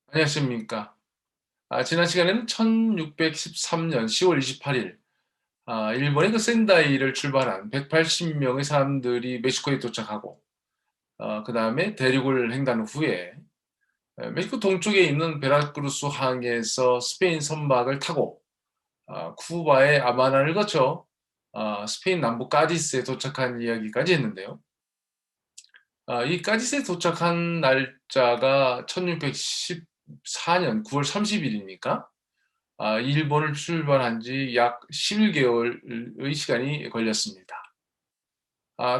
안녕하십니까. 지난 시간에는 1613년 10월 28일, 일본의 그 센다이를 출발한 180명의 사람들이 멕시코에 도착하고, 그 다음에 대륙을 횡단 후에 멕시코 동쪽에 있는 베라크루스 항에서 스페인 선박을 타고 쿠바의 아바나를 거쳐 스페인 남부 까디스에 도착한 이야기까지 했는데요. 이 까디스에 도착한 날짜가 1614년 9월 30일이니까 일본을 출발한 지 약 11개월의 시간이 걸렸습니다.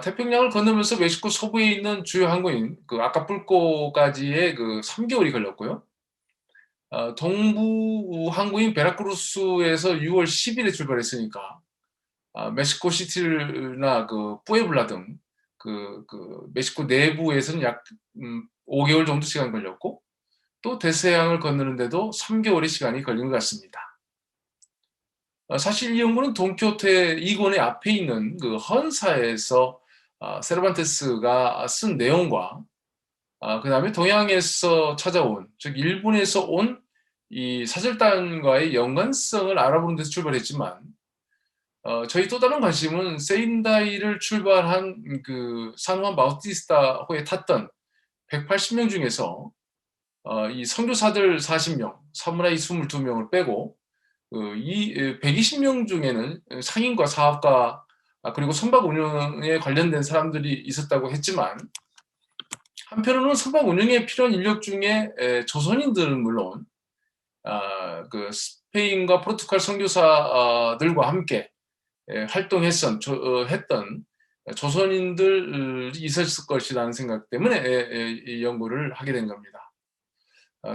태평양을 건너면서 멕시코 서부에 있는 주요 항구인 그 아카풀코까지의 그 3개월이 걸렸고요. 동부 항구인 베라크루스에서 6월 10일에 출발했으니까 멕시코 시티나 그 뿌에블라 등 멕시코 내부에서는 약 5개월 정도 시간 걸렸고 또 대서양을 건너는데도 3개월의 시간이 걸린 것 같습니다. 사실 이 연구는 돈키호테 이권의 앞에 있는 그 헌사에서 세르반테스가 쓴 내용과 그 다음에 동양에서 찾아온, 즉 일본에서 온 이 사절단과의 연관성을 알아보는 데서 출발했지만 저희 또 다른 관심은 세인다이를 출발한 그 산후안 바우티스타호에 탔던 180명 중에서 이 선교사들 40명, 사무라이 22명을 빼고 이 120명 중에는 상인과 사업가 그리고 선박 운영에 관련된 사람들이 있었다고 했지만 한편으로는 선박 운영에 필요한 인력 중에 조선인들은 물론 그 스페인과 포르투갈 선교사들과 함께 활동했던 조선인들이 있었을 것이라는 생각 때문에 이 연구를 하게 된 겁니다.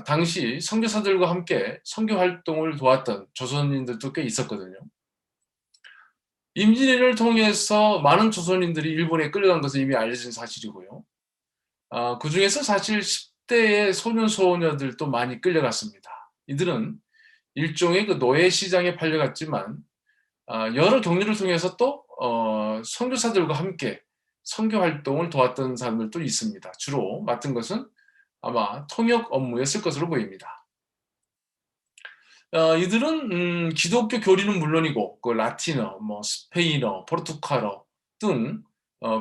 당시 선교사들과 함께 선교 활동을 도왔던 조선인들도 꽤 있었거든요. 임진왜란을 통해서 많은 조선인들이 일본에 끌려간 것은 이미 알려진 사실이고요. 그 중에서 사실 10대의 소년, 소녀들도 많이 끌려갔습니다. 이들은 일종의 그 노예 시장에 팔려갔지만, 여러 경로를 통해서 또, 선교사들과 함께 선교 활동을 도왔던 사람들도 있습니다. 주로 맡은 것은 아마 통역 업무였을 것으로 보입니다. 이들은 기독교 교리는 물론이고 그 라틴어, 뭐 스페인어, 포르투갈어 등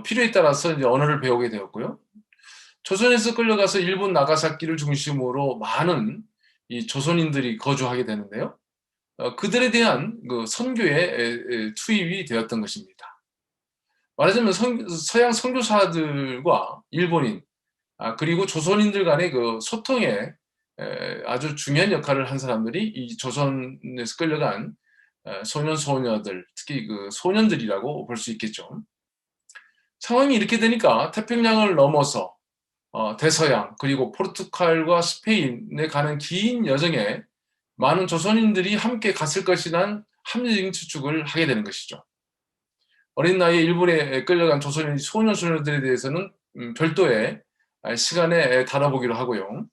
필요에 따라서 이제 언어를 배우게 되었고요. 조선에서 끌려가서 일본 나가사키를 중심으로 많은 이 조선인들이 거주하게 되는데요. 그들에 대한 그 선교에 투입이 되었던 것입니다. 말하자면 서양 선교사들과 일본인 그리고 조선인들 간의 그 소통에 아주 중요한 역할을 한 사람들이 이 조선에서 끌려간 소년 소녀들, 특히 그 소년들이라고 볼 수 있겠죠. 상황이 이렇게 되니까 태평양을 넘어서 대서양 그리고 포르투갈과 스페인에 가는 긴 여정에 많은 조선인들이 함께 갔을 것이란 합리적인 추측을 하게 되는 것이죠. 어린 나이에 일본에 끌려간 조선인 소년 소녀들에 대해서는 별도의 시간에 다뤄보기로 하고요.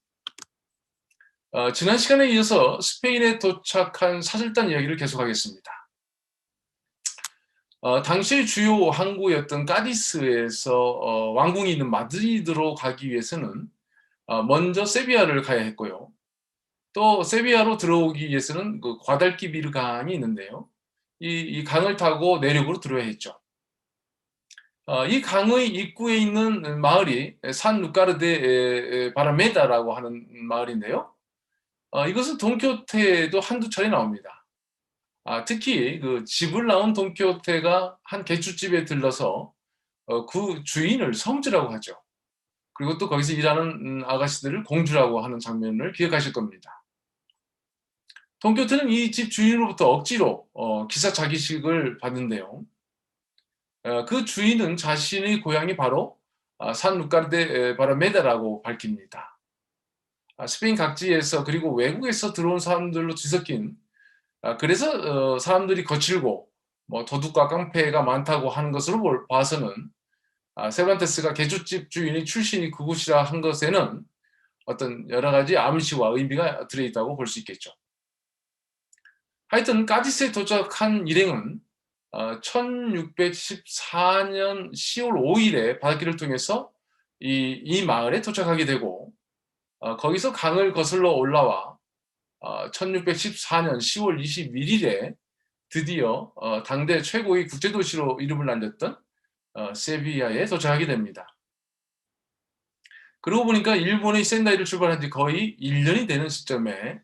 지난 시간에 이어서 스페인에 도착한 사절단 이야기를 계속하겠습니다. 당시의 주요 항구였던 까디스에서 왕궁이 있는 마드리드로 가기 위해서는 먼저 세비야를 가야 했고요. 또 세비야로 들어오기 위해서는 그 과달키비르 강이 있는데요. 이 강을 타고 내륙으로 들어야 했죠. 이 강의 입구에 있는 마을이 산 루카르데 바라메다라고 하는 마을인데요. 이것은 돈키호테에도 한두 차례 나옵니다. 특히 그 집을 나온 돈키호테가 한 개축집에 들러서 그 주인을 성주라고 하죠. 그리고 또 거기서 일하는 아가씨들을 공주라고 하는 장면을 기억하실 겁니다. 돈키호테는 이 집 주인으로부터 억지로 기사 자기식을 받는데요. 그 주인은 자신의 고향이 바로 산 루카르데 바라메다라고 밝힙니다. 스페인 각지에서 그리고 외국에서 들어온 사람들로 뒤섞인 그래서 사람들이 거칠고 뭐 도둑과 깡패가 많다고 하는 것으로 봐서는 세반테스가 개주집 주인의 출신이 그곳이라 한 것에는 어떤 여러 가지 암시와 의미가 들어있다고 볼 수 있겠죠. 하여튼 까디스에 도착한 일행은 1614년 10월 5일에 바닷길을 통해서 이 마을에 도착하게 되고 거기서 강을 거슬러 올라와 1614년 10월 21일에 드디어 당대 최고의 국제도시로 이름을 날렸던 세비야에 도착하게 됩니다. 그러고 보니까 일본의 센다이를 출발한 지 거의 1년이 되는 시점에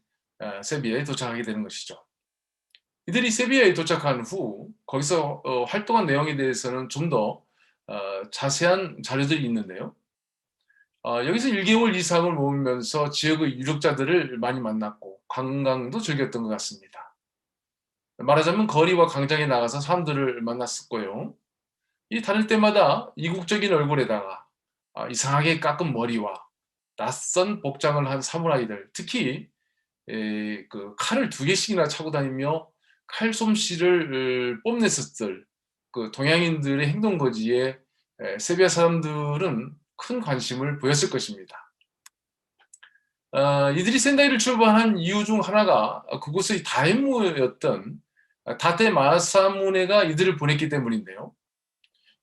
세비야에 도착하게 되는 것이죠. 이들이 세비야에 도착한 후 거기서 활동한 내용에 대해서는 좀 더 자세한 자료들이 있는데요. 여기서 1개월 이상을 머물면서 지역의 유력자들을 많이 만났고 관광도 즐겼던 것 같습니다. 말하자면 거리와 광장에 나가서 사람들을 만났었고요. 이 다닐 때마다 이국적인 얼굴에다가 이상하게 깎은 머리와 낯선 복장을 한 사무라이들, 특히 그 칼을 2개씩이나 차고 다니며 칼솜씨를 뽐냈었을 그 동양인들의 행동거지에 세비야 사람들은 큰 관심을 보였을 것입니다. 이들이 센다이를 출발한 이유 중 하나가 그곳의 다임무였던 다테 마사무네가 이들을 보냈기 때문인데요.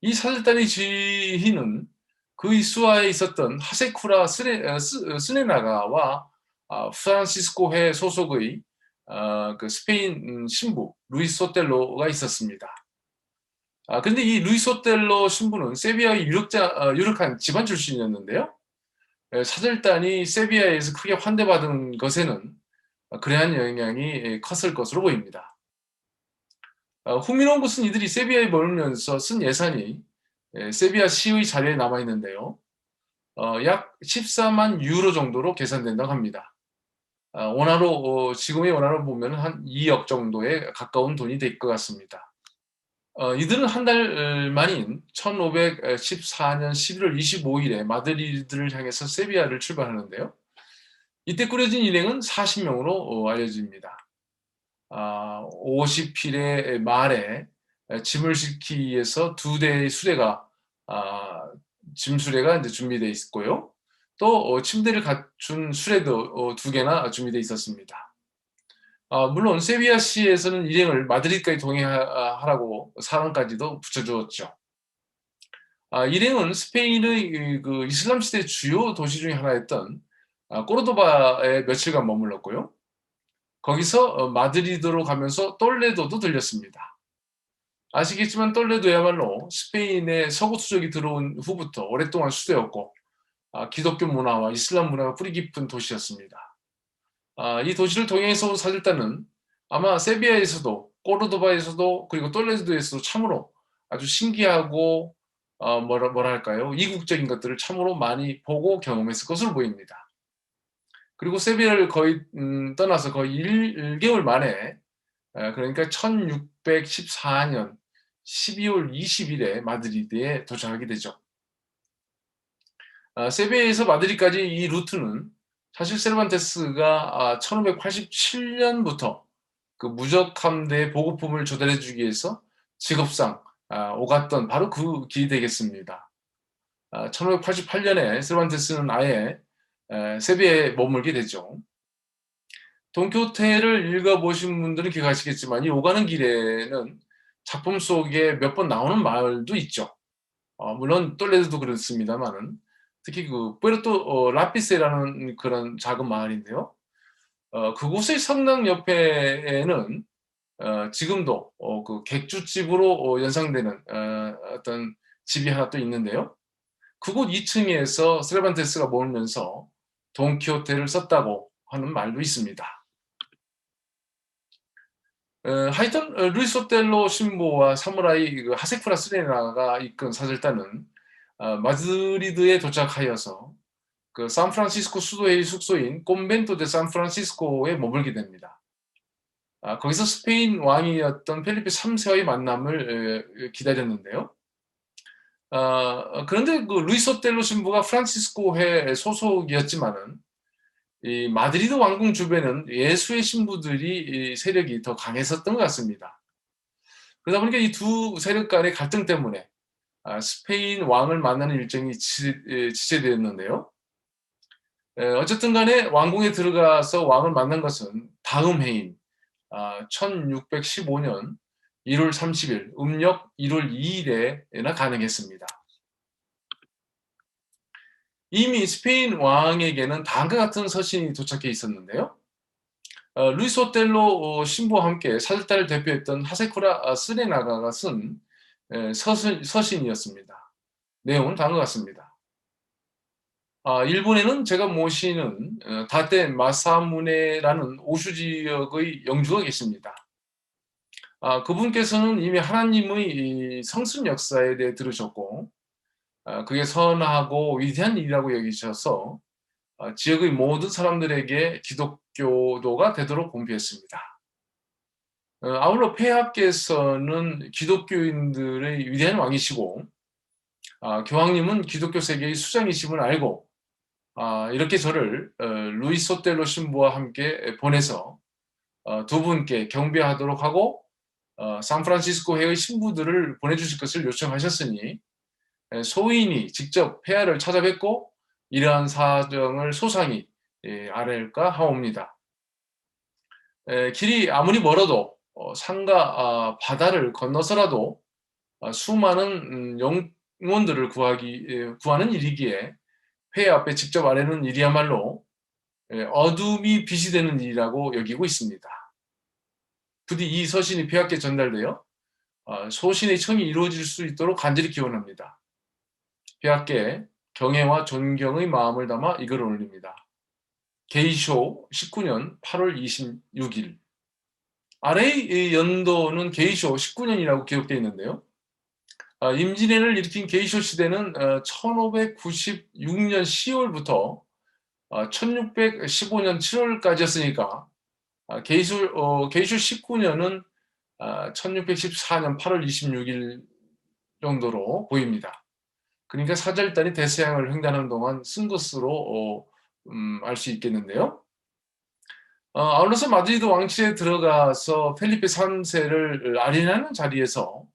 이 사절단의 지휘는 그 이수하에 있었던 하세쿠라 스네나가와 프란시스코회 소속의 그 스페인 신부 루이스 소텔로가 있었습니다. 근데 이 루이스 소텔로 신부는 세비야의 유력한 집안 출신이었는데요. 사절단이 세비야에서 크게 환대받은 것에는 그러한 영향이 컸을 것으로 보입니다. 흥미로운 것은 이들이 세비야에 머물면서 쓴 예산이 세비야 시의 자료에 남아있는데요. 약 14만 유로 정도로 계산된다고 합니다. 지금의 원화로 보면 한 2억 정도에 가까운 돈이 될 것 같습니다. 이들은 한 달 만인 1514년 11월 25일에 마드리드를 향해서 세비야를 출발하는데요. 이때 꾸려진 일행은 40명으로 알려집니다. 50필의 말에 짐을 싣기 위해서 2대의 수레가 짐수레가 이제 준비되어 있고요. 또 침대를 갖춘 수레도 2개나 준비되어 있었습니다. 물론 세비야시에서는 일행을 마드리드까지 동행하라고 사람까지도 붙여주었죠. 일행은 스페인의 그 이슬람 시대 주요 도시 중에 하나였던 꼬르도바에 며칠간 머물렀고요. 거기서 마드리드로 가면서 똘레도도 들렸습니다. 아시겠지만 똘레도야말로 스페인의 서구 수적이 들어온 후부터 오랫동안 수도였고 기독교 문화와 이슬람 문화가 뿌리 깊은 도시였습니다. 이 도시를 동행해서 온 사절단은 아마 세비야에서도 꼬르도바에서도 그리고 똘레도에서도 참으로 아주 신기하고 뭐랄까요, 이국적인 것들을 참으로 많이 보고 경험했을 것으로 보입니다. 그리고 세비야를 거의 떠나서 거의 1개월 만에 그러니까 1614년 12월 20일에 마드리드에 도착하게 되죠. 세비야에서 마드리드까지 이 루트는 사실 세르반테스가 1587년부터 그 무적 함대에 보급품을 조달해주기 위해서 직업상 오갔던 바로 그 길이 되겠습니다. 1588년에 세르반테스는 아예 세비야에 머물게 되죠. 돈키호테를 읽어보신 분들은 기억하시겠지만 이 오가는 길에는 작품 속에 몇 번 나오는 마을도 있죠. 물론 똘레도도 그렇습니다만은 특히 그 푸에르토 라피세라는 그런 작은 마을인데요. 그곳의 성당 옆에는 지금도 그 객주집으로 연상되는 어떤 집이 하나 또 있는데요. 그곳 2층에서 세르반테스가 머물면서 돈키호테를 썼다고 하는 말도 있습니다. 하여튼 루이스 오텔로 신부와 사무라이 그 하세쿠라 스레나가 이끈 사절단은 마드리드에 도착하여서 그 샌프란시스코 수도의 숙소인 콘벤토 데 샌프란시스코에 머물게 됩니다. 거기서 스페인 왕이었던 펠리페 3세와의 만남을 기다렸는데요. 그런데 그 루이스 오텔로 신부가 프란시스코회 소속이었지만은 이 마드리드 왕궁 주변은 예수의 신부들이 세력이 더 강했었던 것 같습니다. 그러다 보니까 이 두 세력 간의 갈등 때문에 스페인 왕을 만나는 일정이 지체되었는데요. 어쨌든 간에 왕궁에 들어가서 왕을 만난 것은 다음 해인 1615년 1월 30일 음력 1월 2일에나 가능했습니다. 이미 스페인 왕에게는 다음과 같은 서신이 도착해 있었는데요. 루이스 오텔로 신부와 함께 사절단을 대표했던 하세쿠라 스레나가가 쓴 서신이었습니다. 내용은 다음과 같습니다. 일본에는 제가 모시는 다테 마사무네라는 오슈 지역의 영주가 계십니다. 그분께서는 이미 하나님의 성슨 역사에 대해 들으셨고 그게 선하고 위대한 일이라고 여기셔서 지역의 모든 사람들에게 기독교도가 되도록 공부했습니다. 아울러 폐하께서는 기독교인들의 위대한 왕이시고 교황님은 기독교 세계의 수장이심을 알고 이렇게 저를 루이스 오텔로 신부와 함께 보내서 두 분께 경배하도록 하고 샌프란시스코 회의 신부들을 보내주실 것을 요청하셨으니 소인이 직접 폐하를 찾아뵙고 이러한 사정을 소상히 아뢰까 하옵니다. 길이 아무리 멀어도 산과 바다를 건너서라도 수많은 영혼들을 구하는 일이기에 폐해 앞에 직접 아뢰는 일이야말로 어둠이 빛이 되는 일이라고 여기고 있습니다. 부디 이 서신이 폐하께 전달되어 소신의 청이 이루어질 수 있도록 간절히 기원합니다. 폐하께 경애와 존경의 마음을 담아 이글을 올립니다. 게이쇼 19년 8월 26일. 아래의 연도는 게이쇼 19년이라고 기록되어 있는데요. 임진왜란을 일으킨 게이쇼 시대는 1596년 10월부터 1615년 7월까지였으니까 게이쇼 19년은 1614년 8월 26일 정도로 보입니다. 그러니까 사절단이 대서양을 횡단하는 동안 쓴 것으로 알 수 있겠는데요. 아울러서 마드리드 왕실에 들어가서 펠리페 3세를 아련하는 자리에서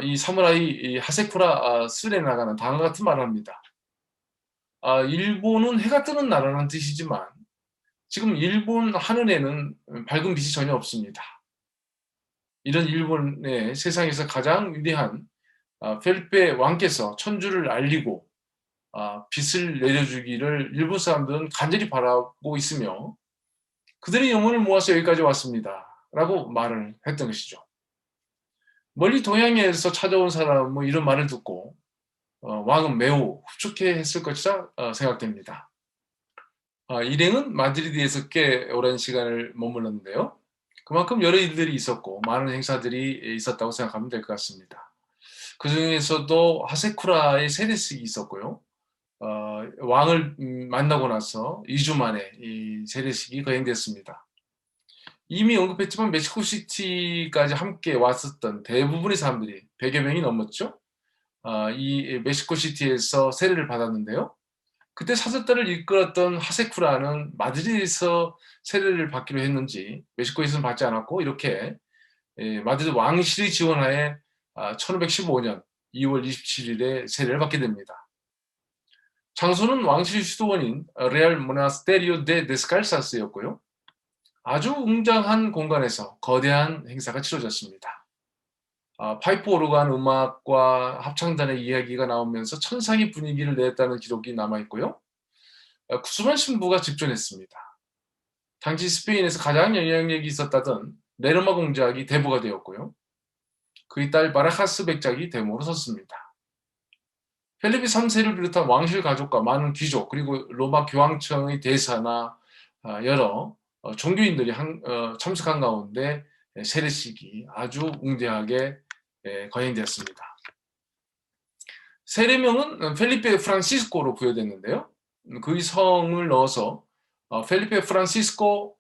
이 사무라이 이 하세쿠라 스레나가는 다음과 같은 말을 합니다. 일본은 해가 뜨는 나라라는 뜻이지만 지금 일본 하늘에는 밝은 빛이 전혀 없습니다. 이런 일본의 세상에서 가장 위대한 펠리페 왕께서 천주를 알리고 빛을 내려주기를 일본 사람들은 간절히 바라고 있으며 그들의 영혼을 모아서 여기까지 왔습니다. 라고 말을 했던 것이죠. 멀리 동양에서 찾아온 사람은 이런 말을 듣고 왕은 매우 흡족해했을 것이라 생각됩니다. 일행은 마드리드에서 꽤 오랜 시간을 머물렀는데요. 그만큼 여러 일들이 있었고 많은 행사들이 있었다고 생각하면 될 것 같습니다. 그 중에서도 하세쿠라의 세례식이 있었고요. 왕을 만나고 나서 2주 만에 이 세례식이 거행됐습니다. 이미 언급했지만 멕시코시티까지 함께 왔었던 대부분의 사람들이 100여 명이 넘었죠. 이 멕시코시티에서 세례를 받았는데요. 그때 사절단을 이끌었던 하세쿠라는 마드리드에서 세례를 받기로 했는지 멕시코에서는 받지 않았고 이렇게 마드리드 왕실의 지원하에 1515년 2월 27일에 세례를 받게 됩니다. 장소는 왕실 수도원인 레알 모나스테리오 데 데스칼사스였고요. 아주 웅장한 공간에서 거대한 행사가 치러졌습니다. 파이프 오르간 음악과 합창단의 이야기가 나오면서 천상의 분위기를 냈다는 기록이 남아있고요. 구수한 신부가 집존했습니다. 당시 스페인에서 가장 영향력이 있었다던 네르마 공작이 대부가 되었고요. 그의 딸 바라카스 백작이 대모로 섰습니다. 펠리페 3세를 비롯한 왕실 가족과 많은 귀족 그리고 로마 교황청의 대사나 여러 종교인들이 참석한 가운데 세례식이 아주 웅대하게 거행되었습니다. 세례명은 펠리페 프란시스코로 부여됐는데요. 그의 성을 넣어서 펠리페 프란시스코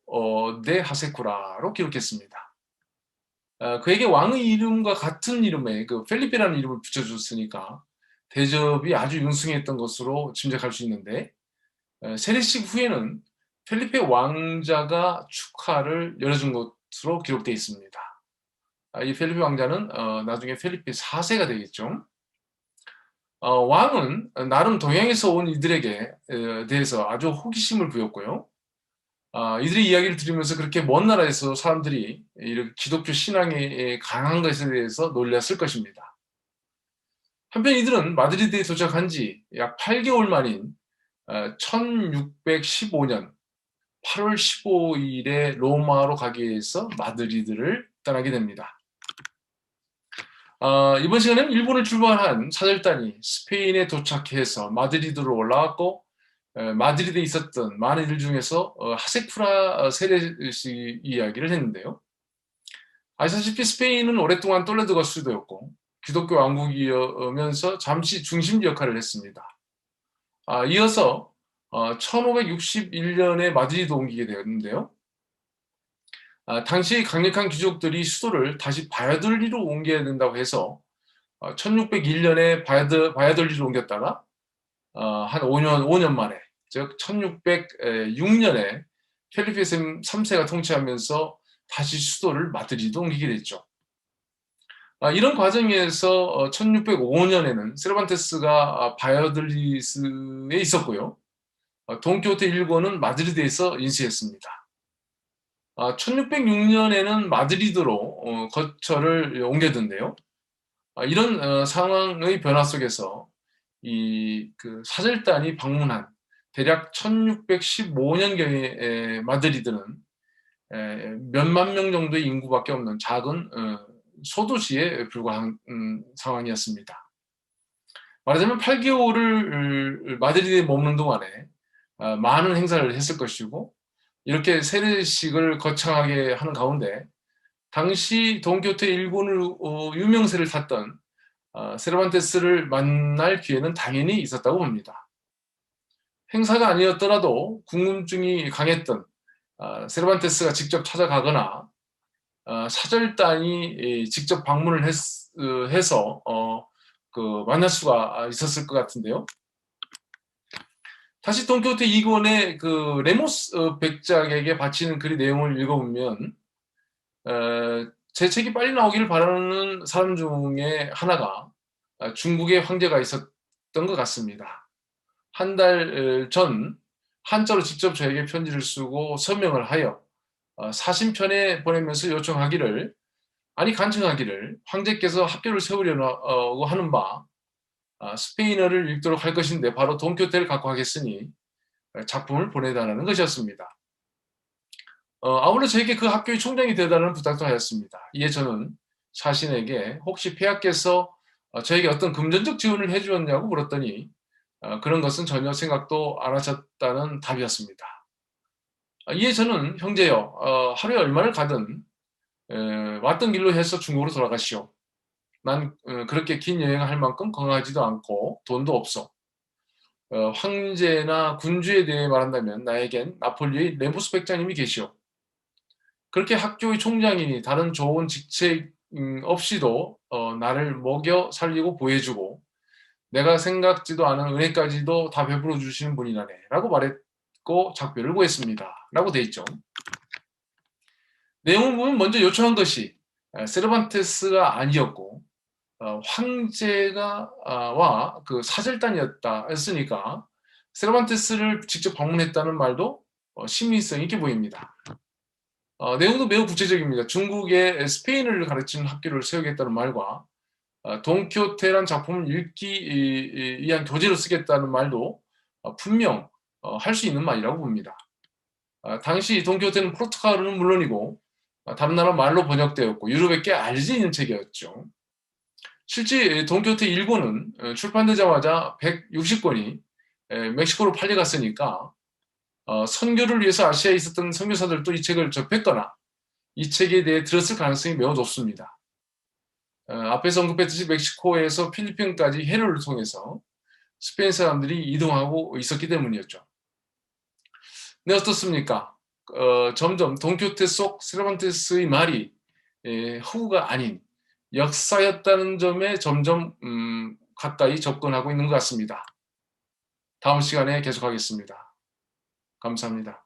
데 하세쿠라로 기록했습니다. 그에게 왕의 이름과 같은 이름에 그 펠리페라는 이름을 붙여줬으니까 대접이 아주 융숭했던 것으로 짐작할 수 있는데 세례식 후에는 펠리페 왕자가 축하를 열어준 것으로 기록되어 있습니다. 이 펠리페 왕자는 나중에 펠리페 4세가 되겠죠. 왕은 나름 동양에서 온 이들에게 대해서 아주 호기심을 부였고요. 이들의 이야기를 들으면서 그렇게 먼 나라에서 사람들이 이렇게 기독교 신앙에 강한 것에 대해서 놀랐을 것입니다. 한편 이들은 마드리드에 도착한 지 약 8개월 만인 1615년 8월 15일에 로마로 가기 위해서 마드리드를 떠나게 됩니다. 이번 시간에는 일본을 출발한 사절단이 스페인에 도착해서 마드리드로 올라왔고, 마드리드에 있었던 많은 일 중에서 하세쿠라 세례식 이야기를 했는데요. 아시다시피 스페인은 오랫동안 톨레도가 수도였고 기독교 왕국이면서 잠시 중심지 역할을 했습니다. 이어서 1561년에 마드리드 옮기게 되었는데요. 당시 강력한 귀족들이 수도를 다시 바야돌리로 옮겨야 된다고 해서 1601년에 바야돌리로 옮겼다가 한 5년 만에, 즉 1606년에 펠리페 3세가 통치하면서 다시 수도를 마드리드 옮기게 됐죠. 이런 과정에서 1605년에는 세르반테스가 바야돌리드에 있었고요. 돈키호테 일권은 마드리드에서 인수했습니다. 1606년에는 마드리드로 거처를 옮겼는데요. 이런 상황의 변화 속에서 그 사절단이 방문한 대략 1615년경에 마드리드는 몇만 명 정도의 인구밖에 없는 작은 소도시에 불과한 상황이었습니다. 말하자면 8개월을 마드리드에 머무는 동안에 많은 행사를 했을 것이고, 이렇게 세례식을 거창하게 하는 가운데 당시 돈키호테 일본을 유명세를 탔던 세르반테스를 만날 기회는 당연히 있었다고 봅니다. 행사가 아니었더라도 궁금증이 강했던 세르반테스가 직접 찾아가거나 사절단이 직접 방문을 해서 만날 수가 있었을 것 같은데요. 다시 돈키호테 2권의 그 레모스 백작에게 바치는 글의 내용을 읽어보면 제 책이 빨리 나오기를 바라는 사람 중에 하나가 중국의 황제가 있었던 것 같습니다. 한 달 전 한자로 직접 저에게 편지를 쓰고 서명을 하여 사신편에 보내면서 요청하기를, 간청하기를 황제께서 학교를 세우려고 하는 바 스페인어를 읽도록 할 것인데 바로 돈키호테를 갖고 하겠으니 작품을 보내달라는 것이었습니다. 아울러 저에게 그 학교의 총장이 되어달라는 부탁도 하였습니다. 이에 저는 자신에게 혹시 폐하께서 저에게 어떤 금전적 지원을 해주었냐고 물었더니 그런 것은 전혀 생각도 안 하셨다는 답이었습니다. 이에 저는 형제여, 하루에 얼마를 가든 왔던 길로 해서 중국으로 돌아가시오. 난 그렇게 긴 여행을 할 만큼 건강하지도 않고 돈도 없어. 황제나 군주에 대해 말한다면 나에겐 나폴리의 레모스 백장님이 계시오. 그렇게 학교의 총장이니 다른 좋은 직책 없이도 나를 먹여 살리고 보호해주고 내가 생각지도 않은 은혜까지도 다 베풀어 주시는 분이라네 라고 말했고 작별을 구했습니다 라고 돼 있죠. 내용을 보면 먼저 요청한 것이 세르반테스가 아니었고 황제가 와 그 사절단이었다 했으니까 세르반테스를 직접 방문했다는 말도 신빙성 있게 보입니다. 내용도 매우 구체적입니다. 중국의 스페인을 가르치는 학교를 세우겠다는 말과 돈키호테란 작품을 읽기 위한 교재로 쓰겠다는 말도 분명 할 수 있는 말이라고 봅니다. 당시 돈키호테는 포르투갈어는 물론이고 다른 나라 말로 번역되었고 유럽에 꽤 알려져 있는 책이었죠. 실제 돈키호테 1권은 출판되자마자 160권이 멕시코로 팔려갔으니까 선교를 위해서 아시아에 있었던 선교사들도 이 책을 접했거나 이 책에 대해 들었을 가능성이 매우 높습니다. 앞에서 언급했듯이 멕시코에서 필리핀까지 해로를 통해서 스페인 사람들이 이동하고 있었기 때문이었죠. 네, 어떻습니까? 점점 돈키호테 속 세르반테스의 말이 허구가 아닌 역사였다는 점에 점점 가까이 접근하고 있는 것 같습니다. 다음 시간에 계속하겠습니다. 감사합니다.